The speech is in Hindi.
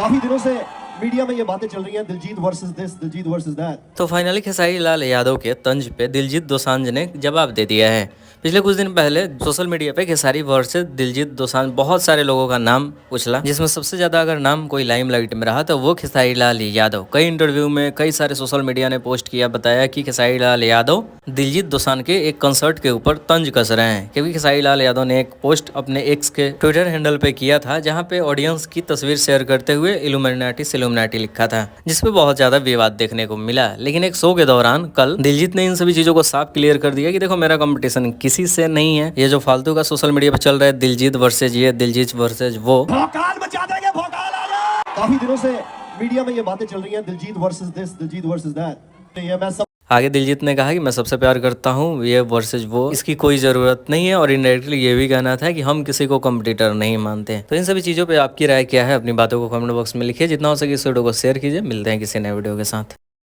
काफी दिनों से मीडिया में ये बातें चल रही हैं, Diljit versus this, Diljit versus that. तो फाइनली खेसारी लाल यादव के तंज पे दिलजीत दोसांझ ने जवाब दे दिया है। पिछले कुछ दिन पहले सोशल मीडिया पे खेसारी वर्सेस दिलजीत दोसांझ बहुत सारे लोगों का नाम उछला, जिसमें सबसे ज्यादा अगर नाम कोई लाइमलाइट में रहा तो वो खेसारी लाल यादव। कई इंटरव्यू में कई सारे सोशल मीडिया ने पोस्ट किया, बताया कि खेसारी लाल यादव दिलजीत दोसांझ के एक कंसर्ट के ऊपर तंज कस रहे हैं, क्योंकि खेसारी लाल यादव ने एक पोस्ट अपने एक्स के ट्विटर हैंडल पे किया था, जहाँ पे ऑडियंस की तस्वीर शेयर करते हुए इल्यूमिनाटी सिल्यूमिनाटी लिखा था, जिसपे बहुत ज्यादा विवाद देखने को मिला। लेकिन एक शो के दौरान कल दिलजीत ने इन सभी चीजों को साफ क्लियर कर दिया कि देखो, मेरा कंपटीशन किसी से नहीं है। ये जो फालतू का सोशल मीडिया पे चल रहा है, दिलजीत वर्सेज ये, दिलजीत वर्सेज वो, भौकाल मचा देंगे, भौकाल आ जाए। काफी दिनों से मीडिया में ये बातें चल रही हैं, Diljit versus this, Diljit versus that. ये मैं सब आगे दिलजीत ने कहा कि मैं सबसे प्यार करता हूँ, ये वर्सेज वो, इसकी कोई ज़रूरत नहीं है। और इनडायरेक्टली ये भी कहना था कि हम किसी को कॉम्पिटिटर नहीं मानते। तो इन सभी चीज़ों पे आपकी राय क्या है? अपनी बातों को कमेंट बॉक्स में लिखिए। जितना हो सके इस वीडियो को शेयर कीजिए। मिलते हैं किसी नए वीडियो के साथ।